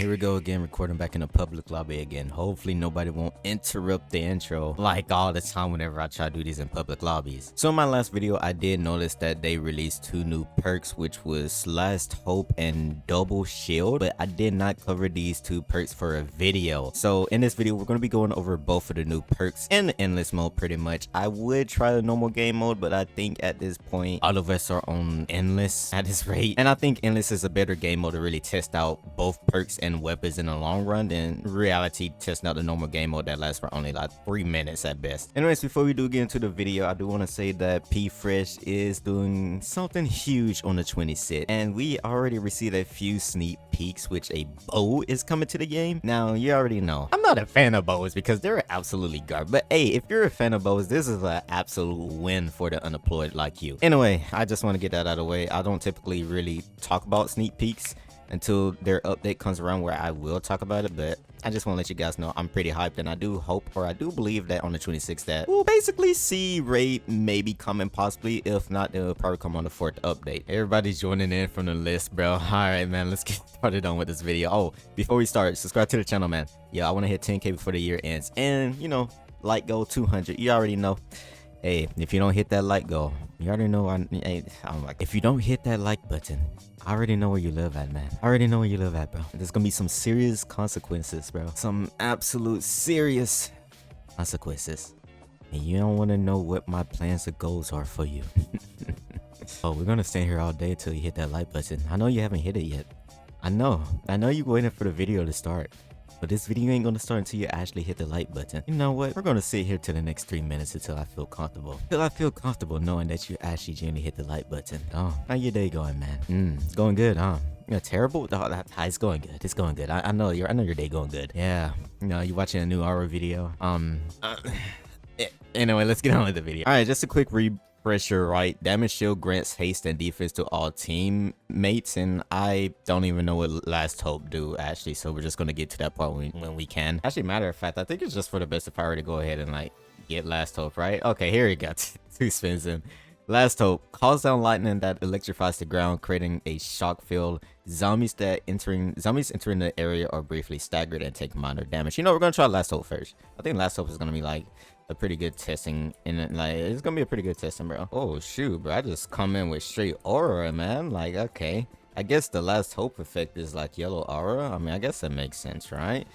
Here we go again, recording back in a public lobby again. Hopefully nobody won't interrupt the intro like all the time whenever I try to do these in public lobbies. So in my last video, I did notice that they released 2 new perks, which was LastHope and Damageshield, but I did not cover these 2 perks for a video. So in this video, we're going to be going over both of the new perks in the endless mode pretty much. I would try the normal game mode, but I think at this point, all of us are on endless at this rate. And I think endless is a better game mode to really test out both perks and weapons in the long run than reality testing out the normal game mode that lasts for only like 3 minutes at best. Anyways, before we do get into the video, I do want to say that P-Fresh is doing something huge on the 26th, and we already received a few sneak peeks, which a bow is coming to the game. Now, you already know I'm not a fan of bows because they're absolutely garbage, but hey, if you're a fan of bows, this is an absolute win for the unemployed like you. Anyway, I just want to get that out of the way. I don't typically really talk about sneak peeks until their update comes around where I will talk about it, but I just want to let you guys know I'm pretty hyped, and I do hope, or I do believe that on the 26th that we'll basically see raid maybe coming possibly. If not, they'll probably come on the 4th update. Everybody's joining in from the list, bro. All right, man, let's get started on with this video. Oh, before we start, subscribe to the channel, man. Yeah, I want to hit 10K before the year ends, and you know, like goal 200. You already know. Hey, if you don't hit that like goal, you already know. I'm like, if you don't hit that like button, I already know where you live at, man. I already know where you live at, bro. There's gonna be some serious consequences, bro. Some absolute serious consequences. And you don't want to know what my plans and goals are for you. Oh, we're gonna stand here all day until you hit that like button. I know you haven't hit it yet. I know you're waiting for the video to start. But this video ain't gonna start until you actually hit the like button. You know what? We're gonna sit here till the next 3 minutes until I feel comfortable. Till I feel comfortable knowing that you actually genuinely hit the like button. Oh, how your day going, man? It's going good, huh? Yeah, terrible? Oh, it's going good. It's going good. I know your day going good. Yeah. You know, you watching a new horror video. Anyway, let's get on with the video. All right, just a quick refresher, right? Damageshield grants haste and defense to all teammates, and I don't even know what LastHope do actually, so we're just gonna get to that part when we can. Actually, matter of fact, I think it's just for the best if I were to go ahead and like get LastHope, right? Okay, here we go. 2 spins in. LastHope calls down lightning that electrifies the ground, creating a shock field. Zombies entering the area are briefly staggered and take minor damage. You know, we're gonna try LastHope first. I think LastHope is gonna be like a pretty good testing, and like it's gonna be a pretty good testing, bro. Oh shoot, bro, I just come in with straight aura, man. Like, okay, I guess the LastHope effect is like yellow aura. I mean, I guess that makes sense, right?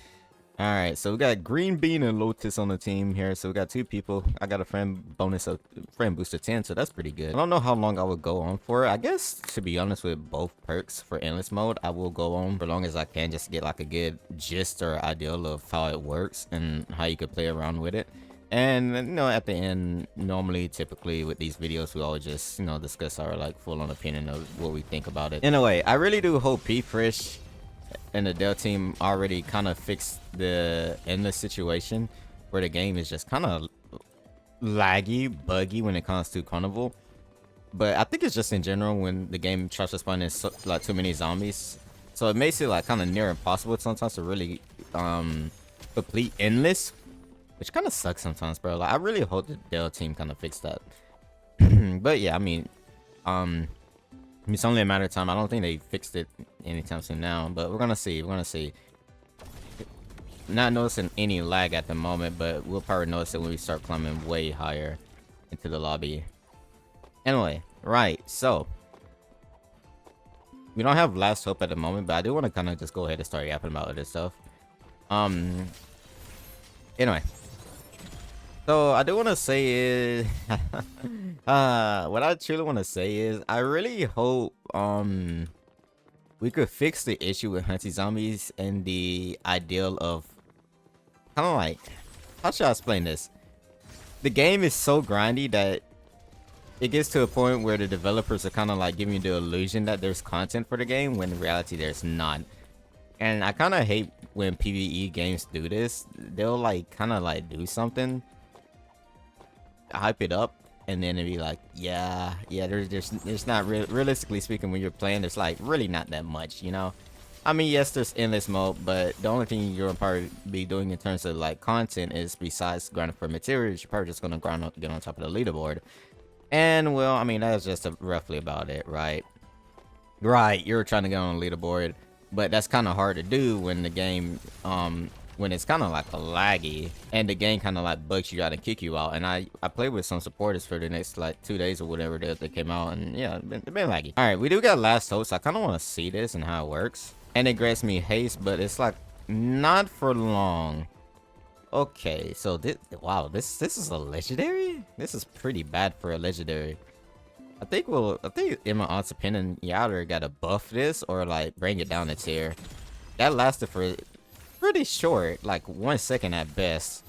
All right, so we got Green Bean and Lotus on the team here. So we got 2 people. I got a friend bonus of friend booster 10, so that's pretty good. I don't know how long I would go on for. I guess, to be honest, with both perks for endless mode, I will go on for long as I can, just to get like a good gist or ideal of how it works and how you could play around with it. And you know, at the end, normally, typically with these videos, we all just, you know, discuss our like full-on opinion of what we think about it. Anyway, I really do hope P-Fresh and the Dell team already kind of fixed the endless situation where the game is just kind of laggy, buggy when it comes to Carnival. But I think it's just in general when the game tries to spawn in like too many zombies, so it makes it like kind of near impossible sometimes to really complete endless, which kind of sucks sometimes, bro. Like, I really hope the Dell team kind of fixed that. But yeah, I mean, it's only a matter of time. I don't think they fixed it anytime soon now, but we're gonna see. We're gonna see. Not noticing any lag at the moment, but we'll probably notice it when we start climbing way higher into the lobby. Anyway, right, so we don't have LastHope at the moment, but I do want to kind of just go ahead and start yapping about other stuff. Anyway, so I do want to say is what I truly want to say is I really hope we could fix the issue with Hunty zombies and the ideal of kind of like, how should I explain this? The game is so grindy that it gets to a point where the developers are kind of like giving you the illusion that there's content for the game when in reality there's not. And I kind of hate when PvE games do this. They'll like kind of like do something, hype it up, and then it'd be like, yeah, there's not realistically speaking, when you're playing, there's like really not that much, you know. I mean, yes, there's endless mode, but the only thing you're probably be doing in terms of like content is, besides grinding for materials, you're probably just gonna grind up to get on top of the leaderboard. And well, I mean, that's just roughly about it, right? Right, you're trying to get on the leaderboard. But that's kind of hard to do when the game, when it's kind of like a laggy and the game kind of like bugs you out and kick you out. And I played with some supporters for the next like 2 days or whatever that they came out, and yeah, it's been laggy. All right, we do got last hope, so I kind of want to see this and how it works. And it grants me haste, but it's like not for long. Okay, so this, wow, this is a legendary. This is pretty bad for a legendary. I think in my honest opinion, you either gotta buff this or like bring it down a tier. That lasted for pretty short, like 1 second at best.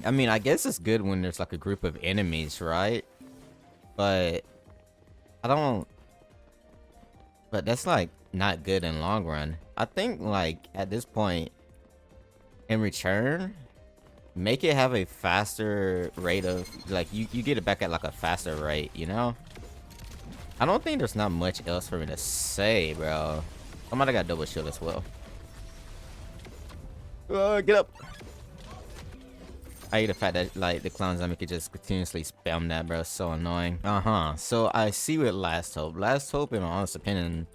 I mean, I guess it's good when there's like a group of enemies, right? But but that's like not good in long run. I think like at this point, in return, make it have a faster rate of, like, you get it back at like a faster rate, you know? I don't think there's not much else for me to say, bro. I might have got double shield as well. Get up. I hate the fact that like the clown zombie could just continuously spam that, bro. It's so annoying. So I see with last hope. Last hope, in my honest opinion,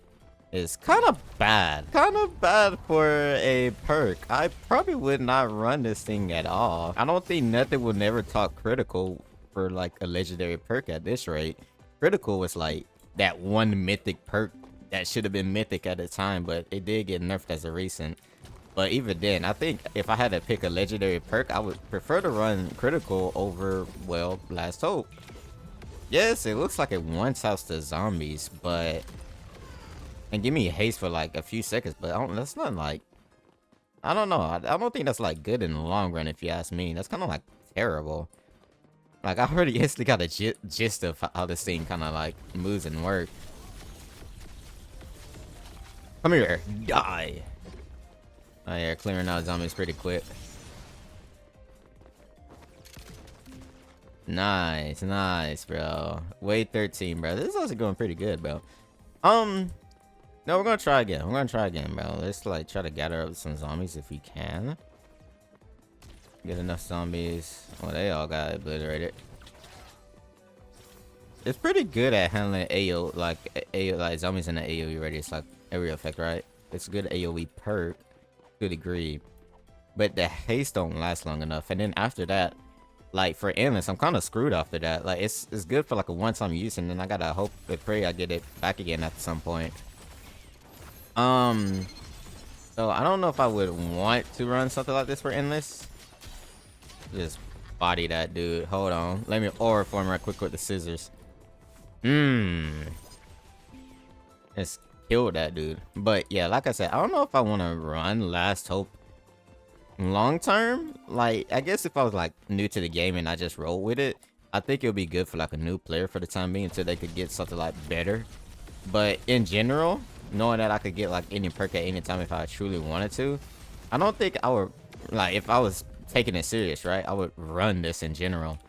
is kind of bad. Kind of bad for a perk. I probably would not run this thing at all. I don't think nothing will never talk critical for like a legendary perk at this rate. Critical was like that one mythic perk that should have been mythic at the time, but it did get nerfed as a recent. But even then, I think if I had to pick a legendary perk, I would prefer to run critical over, well, last hope. Yes, it looks like it one-taps the zombies, but and give me haste for like a few seconds, but that's not like, I don't know. I don't think that's like good in the long run, if you ask me. That's kind of like terrible. Like, I already instantly got a gist of how this thing kind of like moves and works. Come here, die. Oh yeah, clearing out zombies pretty quick. Nice, nice, bro. Wave 13, bro. This is also going pretty good, bro. No, we're gonna try again. We're gonna try again, bro. Let's like try to gather up some zombies if we can. Get enough zombies. Oh, they all got obliterated. It's pretty good at handling AO, like zombies in the AoE radius, like area effect, right? It's a good AoE perk to a degree, but the haste don't last long enough. And then after that, like for endless, I'm kind of screwed after that. Like it's good for like a one-time use, and then I gotta hope and pray I get it back again at some point. So I don't know if I would want to run something like this for endless. Just body that dude. Hold on. Let me aura form right quick with the scissors. Just kill that dude. But yeah, like I said, I don't know if I want to run last hope long term. Like, I guess if I was like new to the game and I just roll with it, I think it would be good for like a new player for the time being until they could get something like better. But in general, knowing that I could get like any perk at any time if I truly wanted to, I don't think I would, like, if I was taking it serious, right, I would run this in general.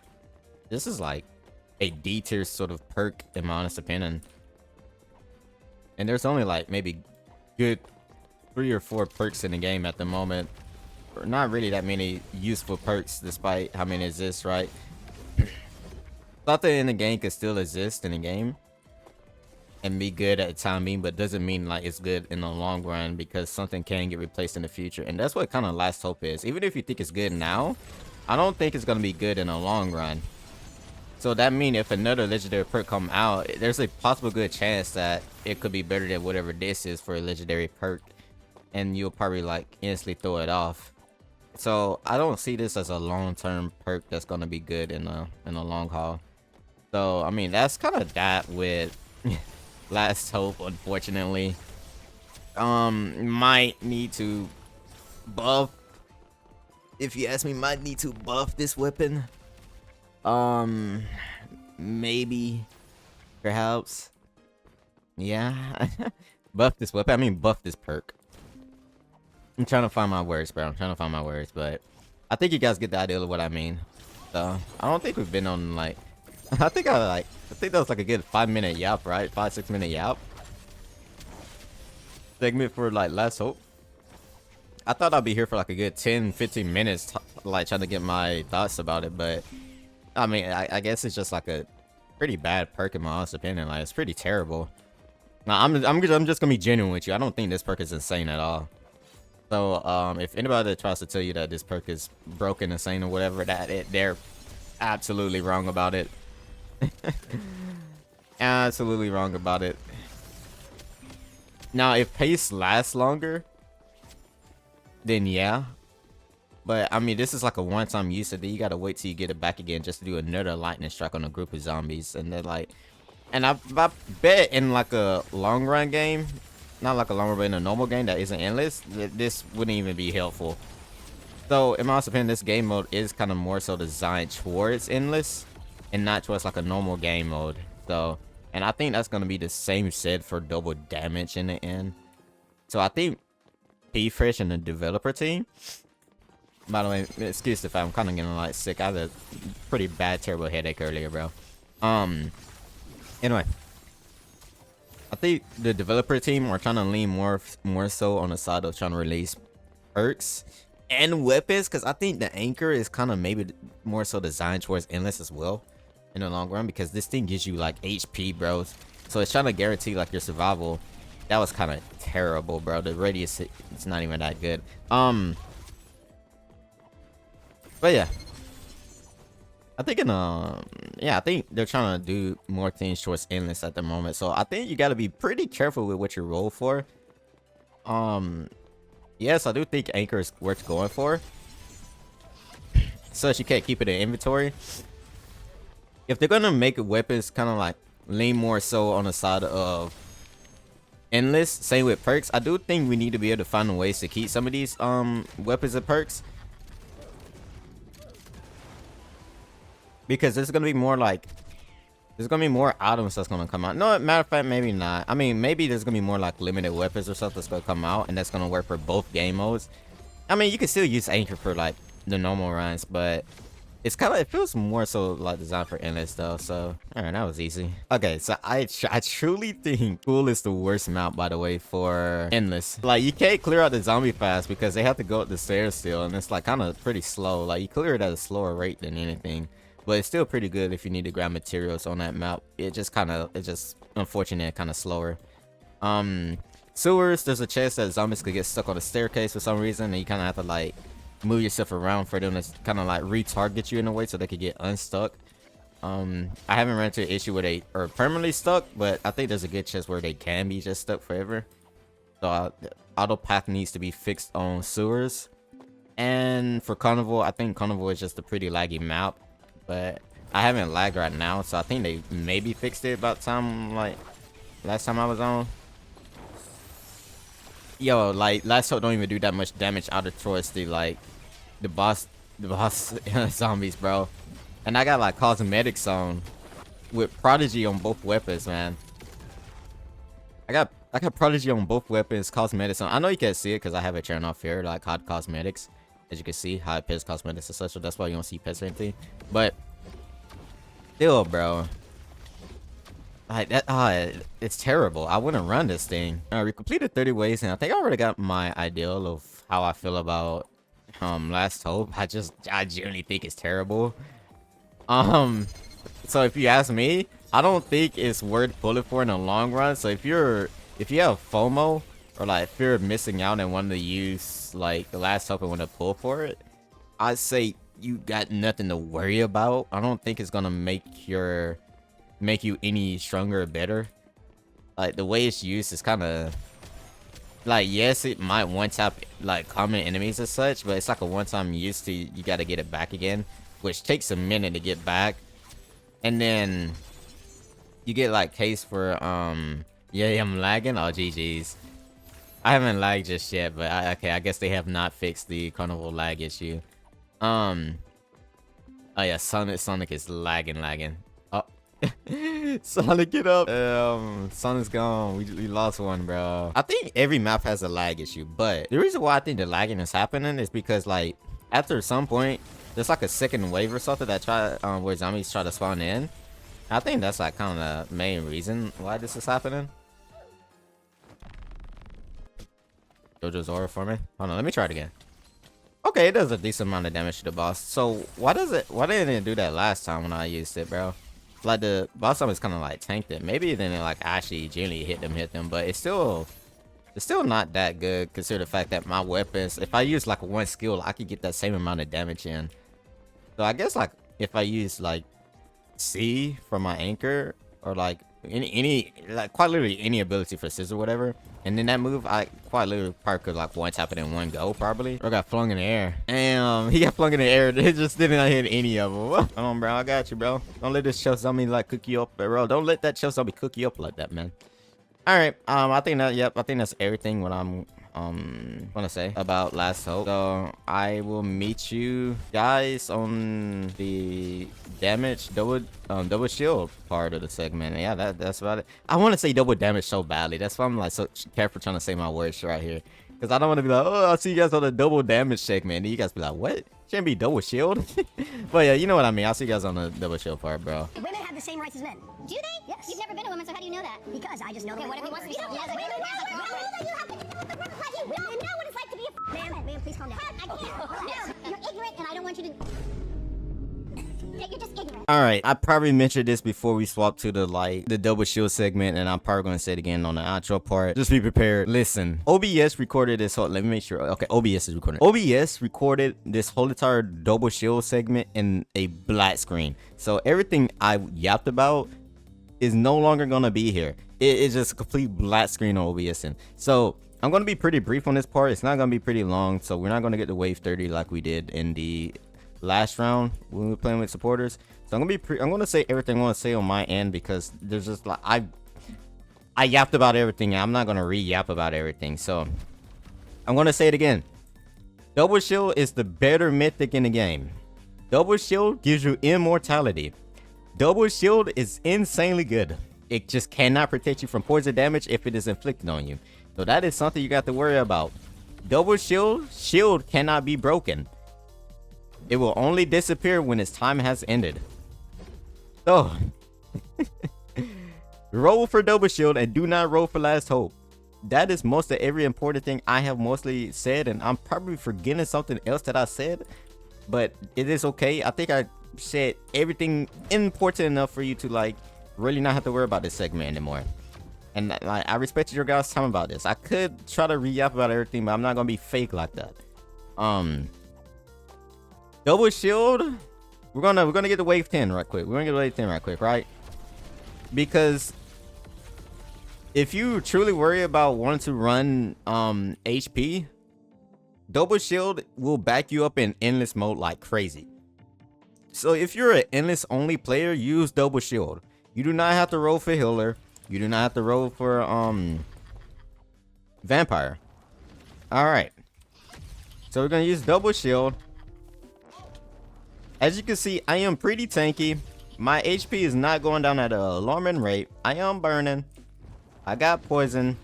This is like a D tier sort of perk in my honest opinion, and there's only like maybe good 3 or 4 perks in the game at the moment. Or not really that many useful perks despite how many exist, right? Something in the game could still exist in the game and be good at the time being, but doesn't mean like it's good in the long run, because something can get replaced in the future. And that's what kind of last hope is. Even if you think it's good now, I don't think it's going to be good in the long run. So that means if another legendary perk come out, there's a possible good chance that it could be better than whatever this is for a legendary perk, and you'll probably like instantly throw it off. So I don't see this as a long-term perk that's going to be good in the long haul. So I mean, that's kind of that with last hope, unfortunately. Might need to buff, if you ask me, might need to buff this weapon. Maybe, perhaps, yeah. Buff this weapon, I mean buff this perk. I'm trying to find my words, bro. I'm trying to find my words, but I think you guys get the idea of what I mean. So I don't think we've been on like, I think that was like a good 5-minute yap, right? 5-6 minute yap segment for like last hope. I thought I'd be here for like a good 10-15 minutes, like trying to get my thoughts about it, but I mean, I guess it's just like a pretty bad perk in my honest opinion. Like, it's pretty terrible. Nah, I'm just gonna be genuine with you. I don't think this perk is insane at all. So if anybody that tries to tell you that this perk is broken, insane, or whatever, they're absolutely wrong about it. Absolutely wrong about it. Now, if pace lasts longer, then yeah. But I mean, this is like a one-time use, so then you gotta wait till you get it back again just to do another lightning strike on a group of zombies, and they're like, and I bet in like a long run game, not like a long run, but in a normal game that isn't endless, this wouldn't even be helpful. So in my opinion, this game mode is kind of more so designed towards endless and not towards like a normal game mode. So, and I think that's gonna be the same said for double damage in the end. So I think P-Fresh and the developer team. By the way, excuse if I'm kind of getting like sick. I had a pretty bad, terrible headache earlier, bro. Anyway, I think the developer team are trying to lean more so on the side of trying to release perks and weapons, because I think the anchor is kind of maybe more so designed towards endless as well in the long run, because this thing gives you like HP, bro. So it's trying to guarantee like your survival. That was kind of terrible, bro. The radius, it's not even that good. But yeah, I think I think they're trying to do more things towards endless at the moment. So I think you got to be pretty careful with what you roll for. Yes, I do think anchor is worth going for, so that you can't keep it in inventory. If they're gonna make weapons kind of like lean more so on the side of endless, same with perks, I do think we need to be able to find ways to keep some of these weapons and perks. Because there's gonna be more like, there's gonna be more items that's gonna come out. No, matter of fact, maybe not. I mean, maybe there's gonna be more like limited weapons or something that's gonna come out, and that's gonna work for both game modes. I mean, you can still use anchor for like the normal runs, but it's kind of, it feels more so like designed for endless though. So alright, that was easy. Okay, so I truly think Pool is the worst map, by the way, for endless. Like, you can't clear out the zombie fast because they have to go up the stairs still, and it's like kind of pretty slow. Like, you clear it at a slower rate than anything. But it's still pretty good if you need to grab materials on that map. It's just unfortunate, kind of slower. Sewers, there's a chance that zombies could get stuck on the staircase for some reason, and you kind of have to like move yourself around for them to kind of like retarget you in a way so they could get unstuck. I haven't run into an issue where they are permanently stuck, but I think there's a good chance where they can be just stuck forever. So auto path needs to be fixed on sewers. And for Carnival, I think Carnival is just a pretty laggy map. But I haven't lagged right now, so I think they maybe fixed it about time, like last time I was on. Yo, like LastHope don't even do that much damage out of towards the boss zombies, bro. And I got like cosmetics on with Prodigy on both weapons, man. I got Prodigy on both weapons, cosmetics on. I know you can't see it because I have it turned off here, like hot cosmetics. As you can see, high pets cosmetics and such, so that's why you don't see pets or anything. But still, bro, like that, it's terrible. I wouldn't run this thing. We completed 30 ways, and I think I already got my ideal of how I feel about LastHope. I genuinely think it's terrible. So if you ask me, I don't think it's worth pulling for in the long run. So if you have FOMO, or like fear of missing out and wanting to use like the LastHope and want to pull for it, I'd say you got nothing to worry about. I don't think it's gonna make you any stronger or better. Like, the way it's used is kind of like, yes, it might one tap like common enemies and such, but it's like a one-time use to, you got to get it back again, which takes a minute to get back. And then you get like case for yeah, I'm lagging. Oh, GG's. I haven't lagged just yet, but okay, I guess they have not fixed the Carnival lag issue. Oh yeah, Sonic is lagging. Oh, Sonic, get up. Sonic's gone. We lost one, bro. I think every map has a lag issue, but the reason why I think the lagging is happening is because like after some point, there's like a second wave or something that where zombies try to spawn in. I think that's like kind of the main reason why this is happening. Jojo's aura for me. Hold on, let me try it again. Okay, it does a decent amount of damage to the boss. So why didn't it do that last time when I used it, bro? like the boss zombies kind of like tanked it. Maybe then it like actually genuinely hit them, but it's still not that good considering the fact that my weapons, if I use like one skill, I could get that same amount of damage in. So I guess like if I use like C for my anchor or like any like quite literally any ability for scissor or whatever, and then that move I quite literally probably could like one tap it in one go probably, or got flung in the air. Damn, he got flung in the air. It just didn't hit any of them. Come on, bro, I got you, bro. Don't let this chest zombie like cook you up, bro. Don't let that chest zombie cook you up like that, man. All right, I think that, yep, I think that's everything what I'm want to say about Last Hope. So I will meet you guys on the double shield part of the segment. Yeah, that's about it. I want to say double damage so badly. That's why I'm like so careful trying to say my words right here, because I don't want to be like, oh, I'll see you guys on the double damage segment, and you guys be like, what? Shouldn't be double shield. But yeah, you know what I mean. I'll see you guys on the double shield part, bro. Women have the same rights as men. Do they? Yes. You've never been a woman, so how do you know that? Because I just know. Okay, what if he wants to be someone? Yes, women know what it's like to be a man, please calm down. I can't. No, you're ignorant, and I don't want you to. You're just ignorant. All right, I probably mentioned this before we swap to the double shield segment, and I'm probably going to say it again on the outro part. Just be prepared. Listen, OBS recorded this whole, let me make sure. Okay, OBS is recording. OBS recorded this whole entire double shield segment in a black screen. So everything I yapped about is no longer going to be here. It's just a complete black screen on OBS. So I'm going to be pretty brief on this part. It's not going to be pretty long, so we're not going to get to wave 30 like we did in the last round when we were playing with supporters. So I'm gonna say everything I want to say on my end, because there's just like I yapped about everything, and I'm not gonna re-yap about everything. So I'm gonna say it again. Double shield is the better mythic in the game. Double shield gives you immortality. Double shield is insanely good. It just cannot protect you from poison damage if it is inflicted on you. So that is something you got to worry about. Double shield cannot be broken. It will only disappear when its time has ended. So, roll for double shield and do not roll for last hope. That is most of every important thing I have mostly said, and I'm probably forgetting something else that I said, but it is okay. I think I said everything important enough for you to like really not have to worry about this segment anymore. And like, I respect your guys' time about this. I could try to re-yap about everything, but I'm not gonna be fake like that. Double shield, we're gonna get to wave 10 right quick. We're gonna get to wave 10 right quick, right? Because if you truly worry about wanting to run HP, double shield will back you up in endless mode like crazy. So if you're an endless only player, use double shield. You do not have to roll for healer. You do not have to roll for vampire. All right. So we're gonna use double shield. As you can see, I am pretty tanky. My HP is not going down at an alarming rate. I am burning. I got poison.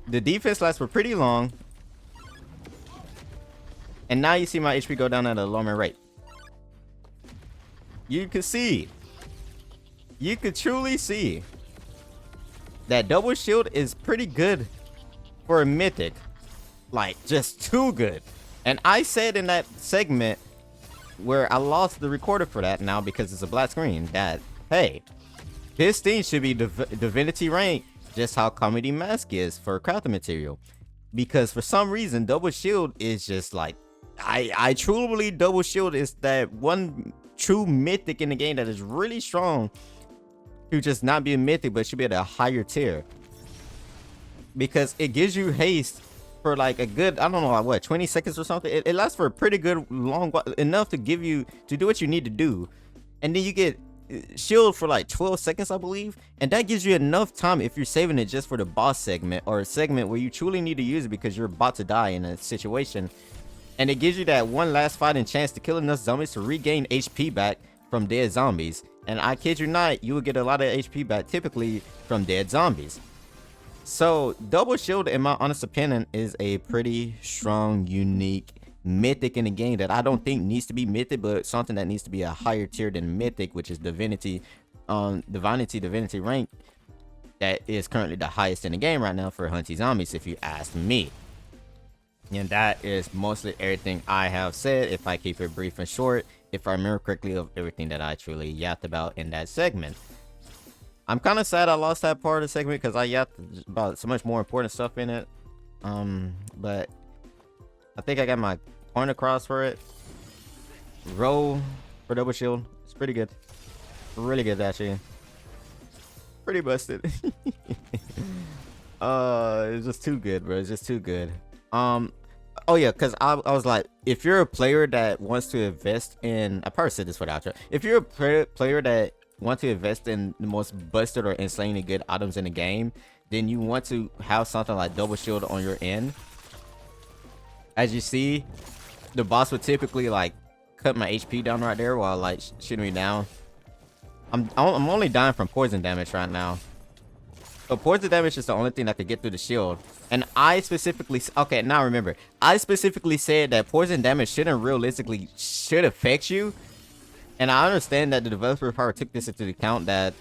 The defense lasts for pretty long. And now you see my HP go down at an alarming rate. You can see. You could truly see that double shield is pretty good for a mythic. Like, just too good. And I said in that segment where I lost the recorder for that now because it's a black screen that, hey, this thing should be divinity rank, just how Comedy Mask is for crafting material. Because for some reason, double shield is just like, I truly believe double shield is that one true mythic in the game that is really strong to just not be a mythic, but should be at a higher tier. Because it gives you haste for like a good, I don't know, like what, 20 seconds or something. It lasts for a pretty good long while, enough to give you to do what you need to do, and then you get shield for like 12 seconds, I believe, and that gives you enough time if you're saving it just for the boss segment or a segment where you truly need to use it because you're about to die in a situation, and it gives you that one last fighting chance to kill enough zombies to regain HP back from dead zombies. And I kid you not, you will get a lot of HP back typically from dead zombies. So double shield, in my honest opinion, is a pretty strong, unique mythic in the game that I don't think needs to be mythic, but something that needs to be a higher tier than mythic, which is divinity rank. That is currently the highest in the game right now for Hunty zombies, if you ask me. And that is mostly everything I have said. If I keep it brief and short, if I remember correctly, of everything that I truly yapped about in that segment. I'm kind of sad I lost that part of the segment because I yapped about so much more important stuff in it. But I think I got my point across for it. Roll for double shield. It's pretty good. Really good, actually. Pretty busted. It's just too good, bro. It's just too good. Oh yeah, because I was like, if you're a player that wants to invest in, I probably said this for the outro. If you're a player that wants to invest in the most busted or insanely good items in the game, then you want to have something like double shield on your end. As you see, the boss would typically like cut my HP down right there while like shooting me down. I'm only dying from poison damage right now. So poison damage is the only thing that could get through the shield. And I specifically, okay, now remember, I specifically said that poison damage shouldn't realistically affect you. And I understand that the developer probably took this into account that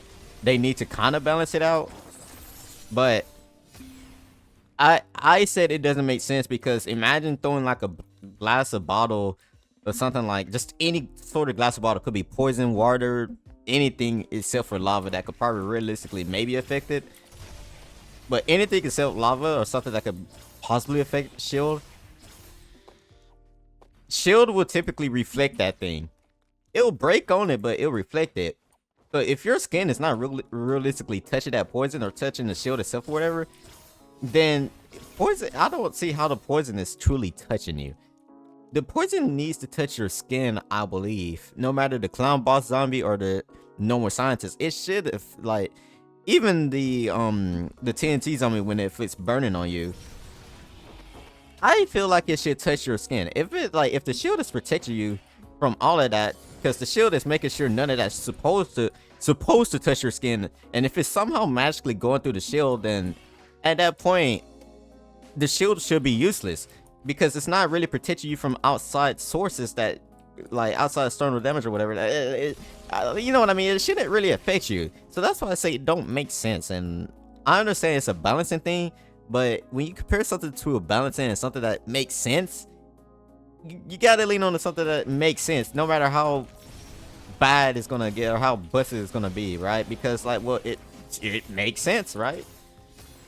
they need to kind of balance it out. But I said it doesn't make sense because imagine throwing like a glass of bottle or something, like just any sort of glass of bottle, could be poison, water, anything except for lava that could probably realistically maybe affect it. But anything except lava or something that could possibly affect shield. Shield will typically reflect that thing. It'll break on it, but it'll reflect it. So if your skin is not realistically touching that poison or touching the shield itself or whatever, then poison, I don't see how the poison is truly touching you. The poison needs to touch your skin, I believe. No matter the clown boss zombie or the normal scientist, it should, like, even the TNT zombie, when it's burning on you, I feel like it should touch your skin. If the shield is protecting you from all of that, because the shield is making sure none of that's supposed to touch your skin, and if it's somehow magically going through the shield, then at that point the shield should be useless, because it's not really protecting you from outside sources that, like, outside external damage or whatever. You know what I mean? It shouldn't really affect you. So that's why I say it don't make sense. And I understand it's a balancing thing, but when you compare something to a balancing and something that makes sense, you gotta lean on to something that makes sense, no matter how bad it's gonna get or how busted it's gonna be, right? Because, like, well, it makes sense, right?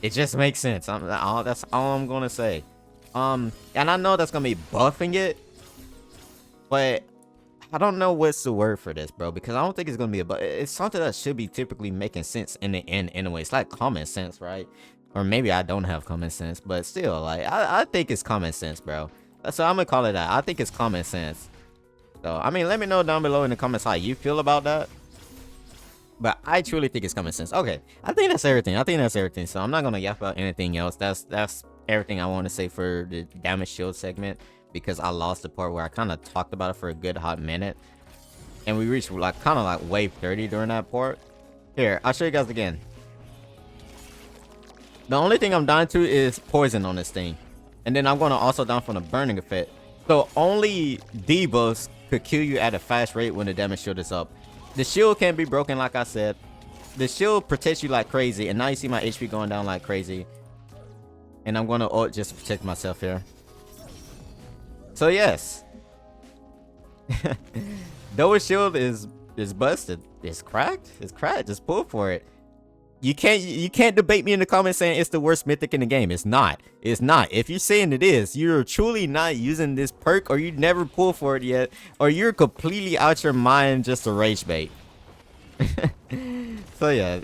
It just makes sense. That's all I'm gonna say. And I know that's gonna be buffing it, but I don't know what's the word for this, bro, because I don't think it's gonna be it's something that should be typically making sense in the end anyway. It's like common sense, right? Or maybe I don't have common sense, but still, like, I think it's common sense, bro. So I'm gonna call it that. I think it's common sense. So I mean, let me know down below in the comments how you feel about that. But I truly think it's common sense. Okay, I think that's everything. So I'm not gonna yap about anything else. That's everything I want to say for the damage shield segment, because I lost the part where I kind of talked about it for a good hot minute, and we reached like kind of like wave 30 during that part. Here, I'll show you guys again. The only thing I'm dying to is poison on this thing, and then I'm gonna also down from the burning effect. So only debuffs could kill you at a fast rate when the damage shield is up. The shield can be broken, like I said. The shield protects you like crazy, and now you see my HP going down like crazy. And I'm gonna ult just to protect myself here. So yes, double shield is busted. It's cracked. It's cracked. Just pull for it. You can't debate me in the comments saying it's the worst mythic in the game. It's not. It's not. If you're saying it is, you're truly not using this perk, or you never pulled for it yet, or you're completely out your mind just to rage bait. So yeah.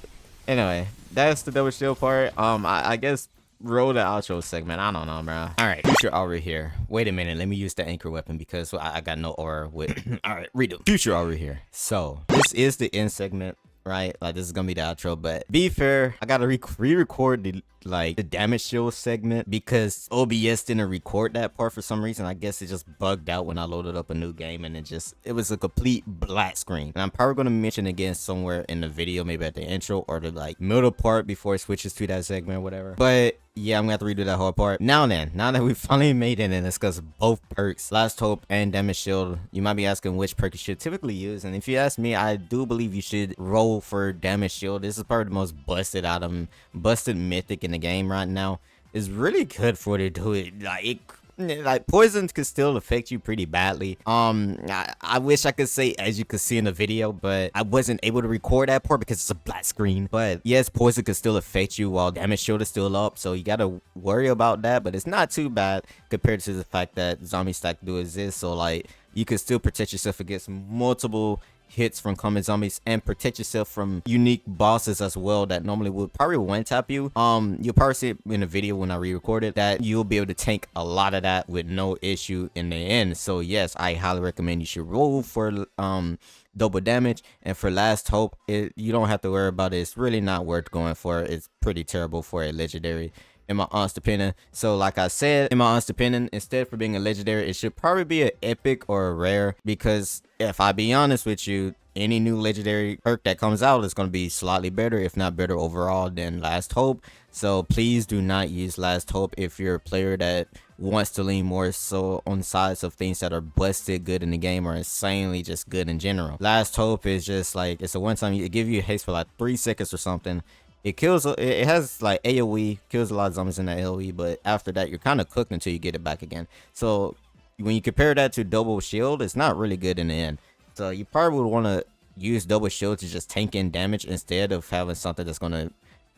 Anyway, that's the double shield part. I guess roll the outro segment. I don't know, bro. All right, future aura here. Wait a minute, let me use the anchor weapon because I got no aura with. All right, redo future aura here. So this is the end segment, right? Like, this is gonna be the outro, but be fair, I gotta re-record the damage shield segment because OBS didn't record that part for some reason. I guess it just bugged out when I loaded up a new game, and it was a complete black screen. And I'm probably gonna mention again somewhere in the video, maybe at the intro or the like middle part before it switches to that segment or whatever. But yeah, I'm gonna have to redo that whole part. Now that we finally made it and discussed both perks, LastHope and Damageshield, you might be asking which perk you should typically use. And if you ask me, I do believe you should roll for Damageshield. This is probably the most busted item, busted mythic in the game right now. It's really good for it to do it. Like, like poison could still affect you pretty badly. I wish I could say as you could see in the video, but I wasn't able to record that part because it's a black screen. But yes, poison could still affect you while damage shield is still up, so you gotta worry about that, but it's not too bad compared to the fact that zombie stack do exist. So like you can still protect yourself against multiple hits from common zombies and protect yourself from unique bosses as well that normally would probably one tap you. You'll probably see it in the video when I re-record it that you'll be able to tank a lot of that with no issue in the end. So yes, I highly recommend you should roll for double damage, and for last hope, you don't have to worry about it. It's really not worth going for. It's pretty terrible for a legendary, in my honest opinion. So like I said, in my honest opinion, instead for being a legendary, it should probably be an epic or a rare, because if I be honest with you, any new legendary perk that comes out is going to be slightly better, if not better overall, than last hope. So please do not use last hope if you're a player that wants to lean more so on sides of things that are busted good in the game or insanely just good in general. Last hope is just like, it's a one time, it give you haste for like 3 seconds or something. It kills, it has like AoE, kills a lot of zombies in that AoE, but after that you're kind of cooked until you get it back again. So when you compare that to double shield, it's not really good in the end. So you probably would want to use double shield to just tank in damage instead of having something that's going to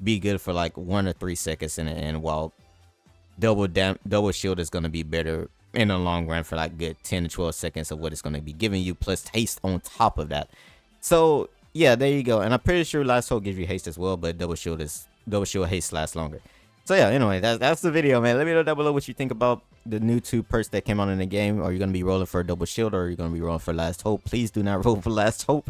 be good for like 1 or 3 seconds in the end, while double shield is going to be better in the long run for like good 10 to 12 seconds of what it's going to be giving you, plus haste on top of that. So yeah, there you go. And I'm pretty sure last hope gives you haste as well, but double shield haste lasts longer. So yeah, anyway, that's the video, man. Let me know down below what you think about the new 2 perks that came out in the game. Are you going to be rolling for a double shield, or are you going to be rolling for last hope? Please do not roll for last hope.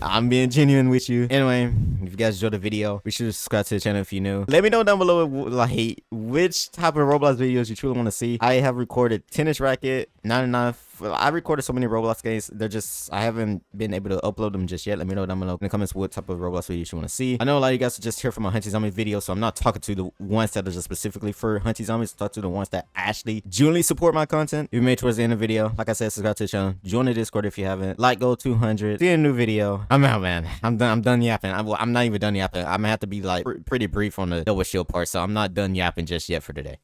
I'm being genuine with you. Anyway, if you guys enjoyed the video, be sure to subscribe to the channel if you're new. Let me know down below like which type of Roblox videos you truly want to see. I have recorded Tennis Racket, 99. I recorded so many Roblox games. I haven't been able to upload them just yet. Let me know down below in the comments what type of Roblox videos you want to see. I know a lot of you guys are just here for my Hunty Zombie video, so I'm not talking to the ones that are just specifically for Hunty Zombies. Talk to the ones that actually genuinely support my content. If you made it towards the end of the video, like I said, subscribe to the channel. Join the Discord if you haven't. Like goal 200. See you in a new video. I'm out, man. I'm done yapping. I'm not even done yapping. I'm gonna have to be like pretty brief on the double shield part, so I'm not done yapping just yet for today.